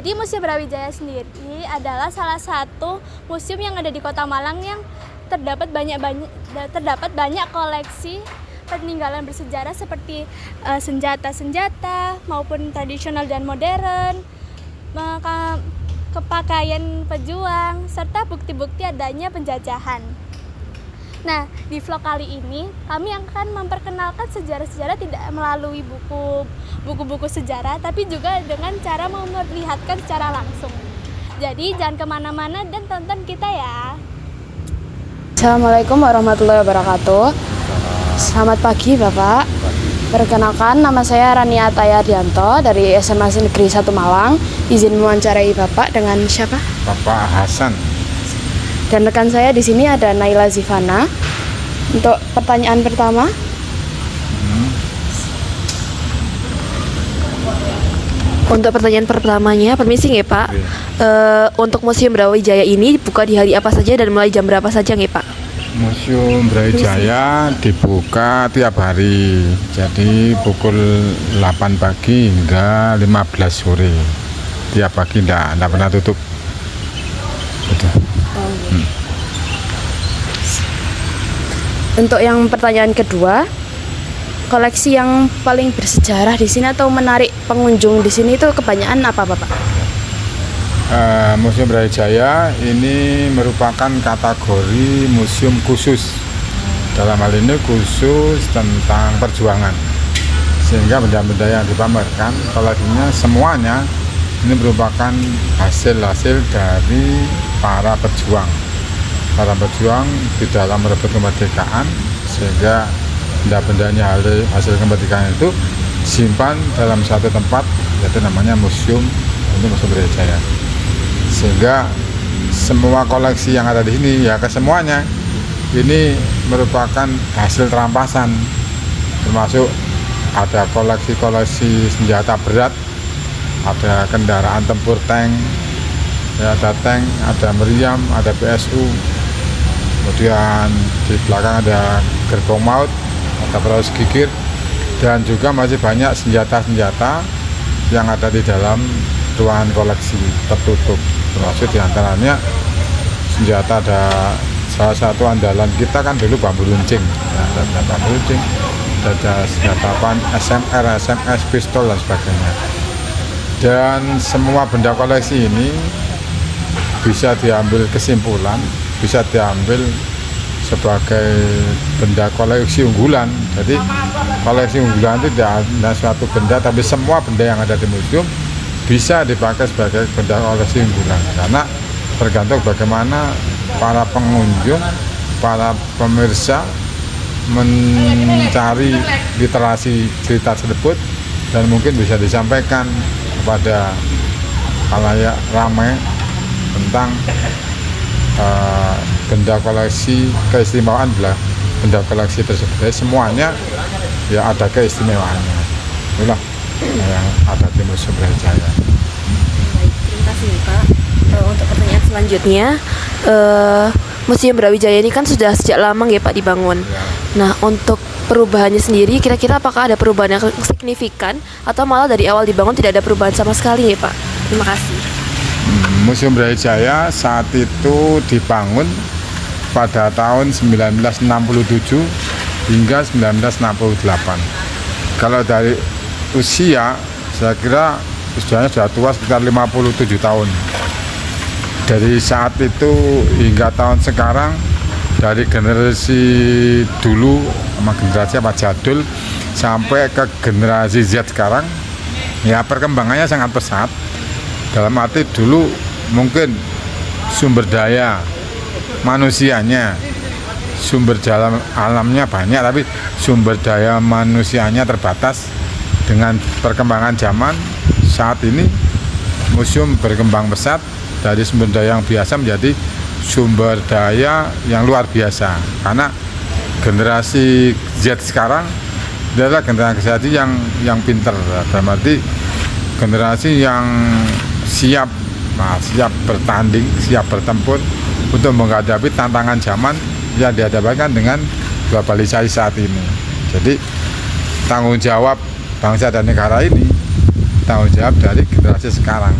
Jadi Museum Brawijaya sendiri adalah salah satu museum yang ada di Kota Malang yang terdapat banyak koleksi peninggalan bersejarah seperti senjata-senjata maupun tradisional dan modern, kepakaian pejuang, serta bukti-bukti adanya penjajahan. Nah, di vlog kali ini kami akan memperkenalkan sejarah-sejarah tidak melalui buku-buku sejarah, tapi juga dengan cara memperlihatkan secara langsung. Jadi jangan kemana-mana dan tonton kita ya. Assalamualaikum warahmatullahi wabarakatuh. Selamat pagi Bapak. Perkenalkan, nama saya Rania Tayardianto dari SMA Negeri 1 Malang. Izin mewawancarai Bapak dengan siapa? Bapak Hasan. Dan rekan saya di sini ada Naila Zivana. Untuk pertanyaan pertama, Untuk pertanyaan pertamanya, permisi nggih Pak. Untuk Museum Brawijaya ini buka di hari apa saja dan mulai jam berapa saja nggih Pak? Museum Brawijaya dibuka tiap hari. Jadi pukul 8 pagi hingga 15 sore. Tiap pagi enggak pernah tutup. Betul. Untuk yang pertanyaan kedua, koleksi yang paling bersejarah di sini atau menarik pengunjung di sini itu kebanyakan apa Bapak? Museum Brawijaya ini merupakan kategori museum khusus. Dalam hal ini khusus tentang perjuangan. Sehingga benda-benda yang dipamerkan koleksinya semuanya ini merupakan hasil-hasil dari para pejuang. Para pejuang di dalam merebut kemerdekaan, sehingga benda-bendanya hasil kemerdekaan itu simpan dalam satu tempat, yaitu namanya museum, ini Museum Brawijaya. Sehingga semua koleksi yang ada di sini, ya kesemuanya ini merupakan hasil terampasan, termasuk ada koleksi senjata berat, ada kendaraan tempur tank, ya, ada tank, ada meriam, ada PSU. Kemudian di belakang ada gerbong maut, ada perahu segigir, dan juga masih banyak senjata-senjata yang ada di dalam ruangan koleksi tertutup. Termasuk diantaranya senjata, ada salah satu andalan kita kan dulu bambu runcing, ada bambu runcing, ada senjata SMR, SMS, pistol dan sebagainya. Dan semua benda koleksi ini bisa diambil kesimpulan, bisa diambil sebagai benda koleksi unggulan. Jadi koleksi unggulan itu tidak hanya suatu benda, tapi semua benda yang ada di museum bisa dipakai sebagai benda koleksi unggulan, karena tergantung bagaimana para pengunjung, para pemirsa mencari literasi cerita tersebut, dan mungkin bisa disampaikan kepada khalayak ramai tentang benda koleksi, keistimewaan benda koleksi tersebut. Jadi semuanya ya ada keistimewaannya. Itulah yang ada di Museum Brawijaya. Baik, terima kasih Pak. Untuk pertanyaan selanjutnya, Museum Brawijaya ini kan sudah sejak lama ya Pak dibangun. Ya. Nah, untuk perubahannya sendiri, kira-kira apakah ada perubahan yang signifikan atau malah dari awal dibangun tidak ada perubahan sama sekali ya Pak? Terima kasih. Museum Brawijaya saat itu dibangun pada tahun 1967 hingga 1968. Kalau dari usia, saya kira usianya sudah tua, sekitar 57 tahun. Dari saat itu hingga tahun sekarang, dari generasi dulu sama generasi jadul sampai ke generasi Z sekarang, ya perkembangannya sangat pesat. Dalam arti dulu mungkin sumber daya manusianya, sumber daya alamnya banyak, tapi sumber daya manusianya terbatas. Dengan perkembangan zaman saat ini, museum berkembang pesat dari sumber daya yang biasa menjadi sumber daya yang luar biasa, karena generasi Z sekarang adalah generasi yang pinter, dalam arti generasi yang siap bertanding, siap bertempur untuk menghadapi tantangan zaman yang dihadapkan dengan globalisasi saat ini. Jadi tanggung jawab bangsa dan negara ini tanggung jawab dari generasi sekarang.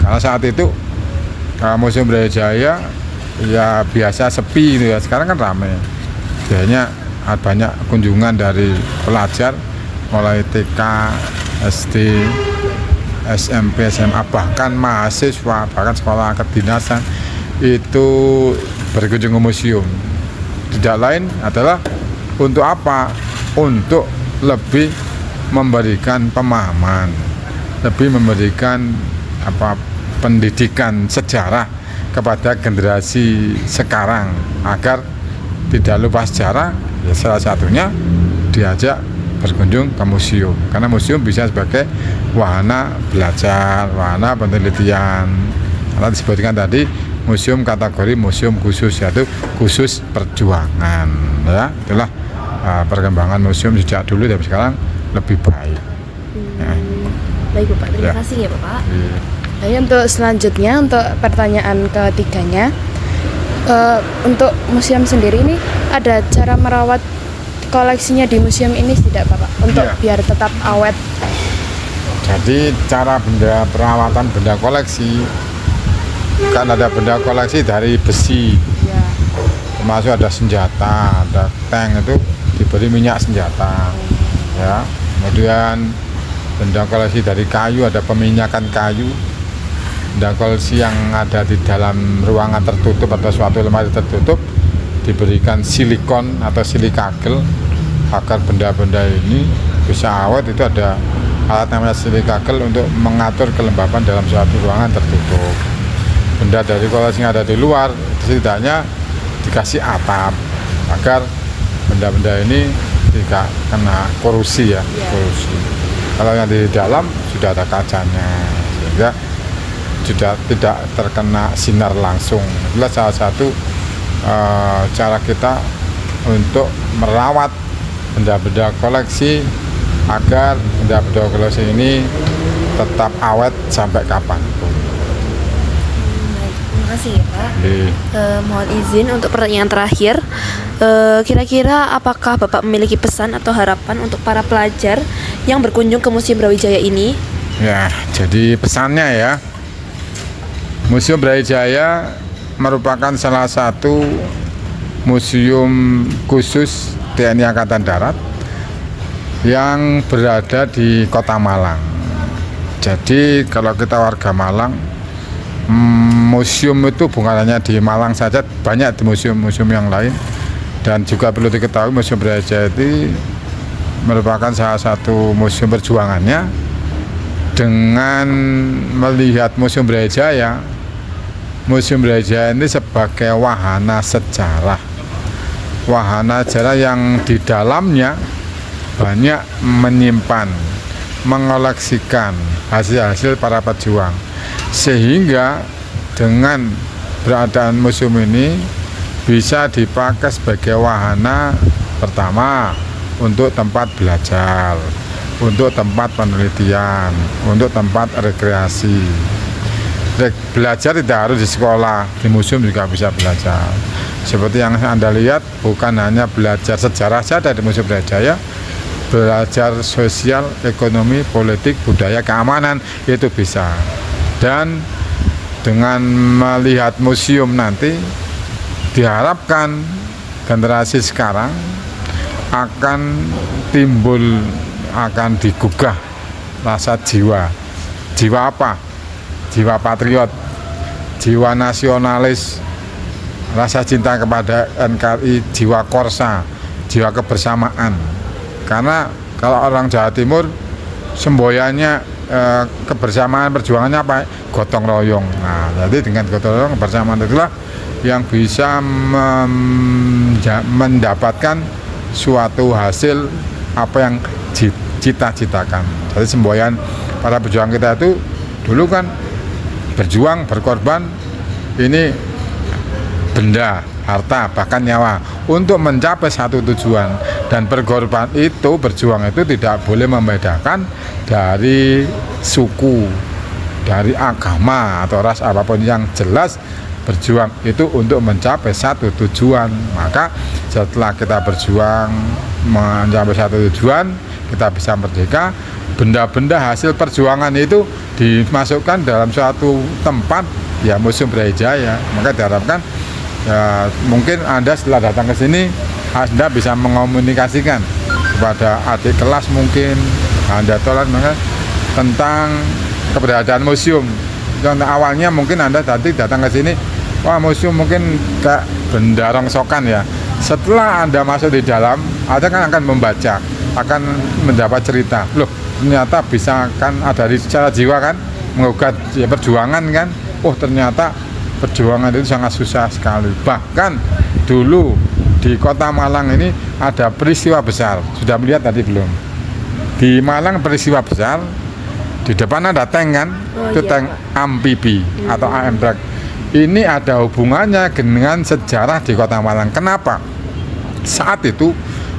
Karena saat itu Museum Brawijaya ya biasa sepi gitu ya, sekarang kan ramai. Biasanya banyak kunjungan dari pelajar mulai TK, SD, SMP, SMA, bahkan mahasiswa, bahkan sekolah kedinasan itu berkunjung ke museum. Tidak lain adalah untuk apa? Untuk lebih memberikan pemahaman, lebih memberikan pendidikan sejarah kepada generasi sekarang agar tidak lupa sejarah. Ya, salah satunya diajak berkunjung ke museum, karena museum bisa sebagai wahana belajar, wahana penelitian. Karena disebutkan tadi museum kategori museum khusus, yaitu khusus perjuangan. Ya, itulah perkembangan museum sejak dulu dan sekarang lebih baik. Ya. Baik Bapak, terima kasih ya Bapak. Jadi untuk selanjutnya, untuk pertanyaan ketiganya, untuk museum sendiri ini ada cara merawat koleksinya di museum ini tidak Bapak? Untuk biar tetap awet. Jadi cara perawatan benda koleksi, kan ada benda koleksi dari besi, termasuk ada senjata, ada tank, itu diberi minyak senjata. Ya, kemudian benda koleksi dari kayu, ada peminyakan kayu. Benda koleksi yang ada di dalam ruangan tertutup atau suatu lemari tertutup diberikan silikon atau silikagel agar benda-benda ini bisa awet. Itu ada alat namanya silikagel untuk mengatur kelembapan dalam suatu ruangan tertutup. Benda dari koleksi yang ada di luar setidaknya dikasih atap agar benda-benda ini tidak kena korosi ya, korosi. Kalau yang di dalam sudah ada kacanya sehingga sudah tidak terkena sinar langsung. Itulah salah satu cara kita untuk merawat benda-benda koleksi agar benda-benda koleksi ini tetap awet sampai kapanpun. Terima kasih ya Pak. Mohon izin untuk pertanyaan terakhir. Kira-kira apakah Bapak memiliki pesan atau harapan untuk para pelajar yang berkunjung ke Museum Brawijaya ini? Ya, jadi pesannya ya, Museum Brawijaya merupakan salah satu museum khusus TNI Angkatan Darat yang berada di Kota Malang. Jadi kalau kita warga Malang, museum itu bukan hanya di Malang saja, banyak di museum-museum yang lain. Dan juga perlu diketahui Museum Brawijaya itu merupakan salah satu museum perjuangannya. Dengan melihat Museum Brawijaya ini sebagai wahana sejarah yang di dalamnya banyak menyimpan, mengoleksikan hasil-hasil para pejuang, sehingga dengan beradaan museum ini bisa dipakai sebagai wahana pertama untuk tempat belajar, untuk tempat penelitian, untuk tempat rekreasi. Belajar tidak harus di sekolah, di museum juga bisa belajar. Seperti yang Anda lihat, bukan hanya belajar sejarah saja di Museum Brawijaya, belajar sosial, ekonomi, politik, budaya, keamanan, itu bisa. Dan dengan melihat museum nanti, diharapkan generasi sekarang akan timbul, akan digugah rasa jiwa apa? Jiwa patriot, jiwa nasionalis, rasa cinta kepada NKRI, jiwa korsa, jiwa kebersamaan. Karena kalau orang Jawa Timur semboyannya kebersamaan, perjuangannya apa? Gotong royong. Nah, jadi dengan gotong royong, kebersamaan itulah yang bisa mendapatkan suatu hasil apa yang cita-citakan. Jadi semboyan para pejuang kita itu dulu kan berjuang, berkorban, ini benda, harta, bahkan nyawa untuk mencapai satu tujuan. Dan berkorban itu, berjuang itu tidak boleh membedakan dari suku, dari agama atau ras apapun. Yang jelas berjuang itu untuk mencapai satu tujuan. Maka setelah kita berjuang mencapai satu tujuan, kita bisa merdeka, benda-benda hasil perjuangan itu dimasukkan dalam suatu tempat ya Museum Brawijaya. Maka diharapkan ya, mungkin Anda setelah datang ke sini Anda bisa mengomunikasikan kepada adik kelas mungkin Anda tolak tentang keberadaan museum. Contoh awalnya mungkin Anda tadi datang ke sini, wah museum mungkin kayak benda rongsokan ya. Setelah Anda masuk di dalam, Anda kan akan membaca, akan mendapat cerita. Loh, ternyata bisa kan ada secara jiwa kan, mengugat ya, perjuangan kan. Oh ternyata perjuangan itu sangat susah sekali. Bahkan dulu di Kota Malang ini ada peristiwa besar. Sudah melihat tadi belum? Di Malang peristiwa besar. Di depan ada tank kan, itu tank amfibi atau AMTRAK. Ini ada hubungannya dengan sejarah di Kota Malang. Kenapa? Saat itu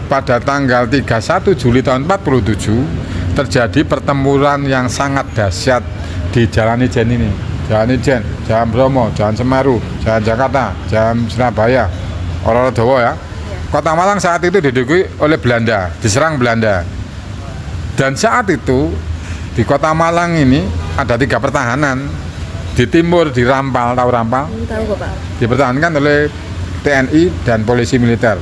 pada tanggal 31 Juli tahun 47 terjadi pertempuran yang sangat dahsyat di Jalan Ijen ini. Jalan Ijen, Jalan Bromo, Jalan Semeru, Jalan Jakarta, Jalan Surabaya, Orodowo ya. Kota Malang saat itu diduduki oleh Belanda, diserang Belanda. Dan saat itu di Kota Malang ini ada 3 pertahanan. Di timur di Rampal, tahu Rampal? Tahu Pak. Dipertahankan oleh TNI dan polisi militer.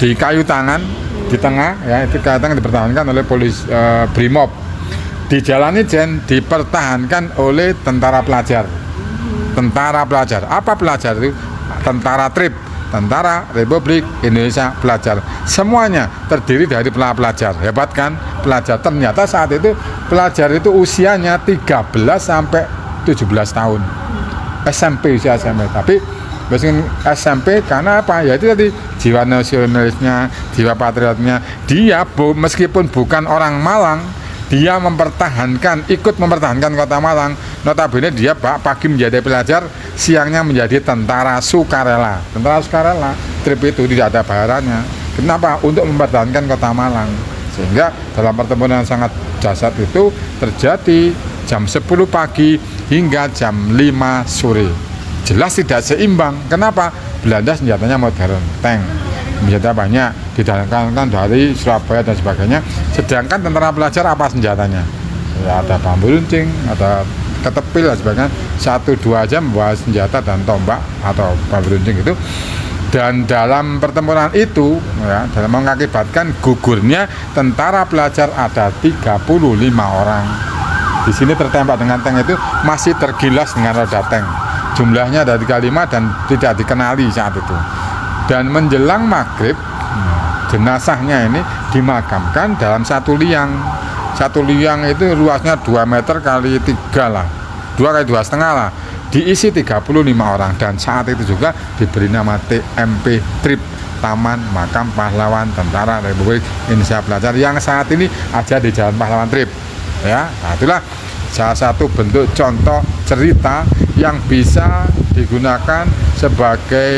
Di Kayu Tangan di tengah ya, itu Kayu Tangan dipertahankan oleh polisi Brimob. Di Jalan Ijen dipertahankan oleh tentara pelajar. Tentara pelajar. Apa pelajar itu? Tentara TRIP, Tentara Republik Indonesia Pelajar. Semuanya terdiri dari pelajar. Hebat kan? Pelajar. Ternyata saat itu pelajar itu usianya 13 sampai 17 tahun. SMP usia SMP. Tapi biasanya SMP karena apa? Ya itu tadi jiwa nasionalisnya, jiwa patriotnya. Dia meskipun bukan orang Malang, dia ikut mempertahankan Kota Malang. Notabene dia pagi menjadi pelajar, siangnya menjadi tentara sukarela. Tentara sukarela, trip itu tidak ada bayarannya. Kenapa? Untuk mempertahankan Kota Malang. Sehingga dalam pertempuran yang sangat dahsyat itu terjadi jam 10 pagi hingga jam 5 sore. Jelas tidak seimbang. Kenapa? Belanda senjatanya modern, tank. Senjata banyak, didatangkan dari Surabaya dan sebagainya. Sedangkan tentara pelajar apa senjatanya? Ya, ada bambu runcing, ada ketepil dan sebagainya. 1-2 aja membawa senjata dan tombak atau bambu runcing itu. Dan dalam pertempuran itu ya, dalam mengakibatkan gugurnya tentara pelajar ada 35 orang. Di sini tertembak dengan tank itu masih tergilas dengan roda tank. Jumlahnya ada 35 dan tidak dikenali saat itu. Dan menjelang maghrib, jenazahnya ini dimakamkan dalam satu liang. Satu liang itu luasnya 2 meter kali 3 lah, 2 kali 2,5 lah. Diisi 35 orang dan saat itu juga diberi nama TMP TRIP, Taman Makam Pahlawan Tentara Republik Indonesia Pelajar, yang saat ini ada di Jalan Pahlawan TRIP. Ya, nah itulah salah satu bentuk contoh cerita yang bisa digunakan sebagai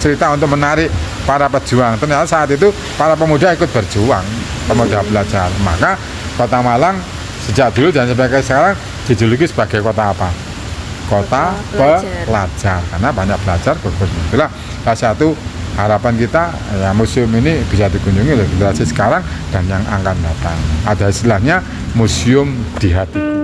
cerita untuk menarik para pejuang. Ternyata saat itu para pemuda ikut berjuang, pemuda pelajar. Maka Kota Malang sejak dulu dan sampai sekarang dijuluki sebagai kota apa? Kota pelajar, karena banyak pelajar berkumpul. Itulah salah satu harapan kita ya, museum ini bisa dikunjungi oleh generasi sekarang dan yang akan datang. Ada istilahnya museum di hatiku.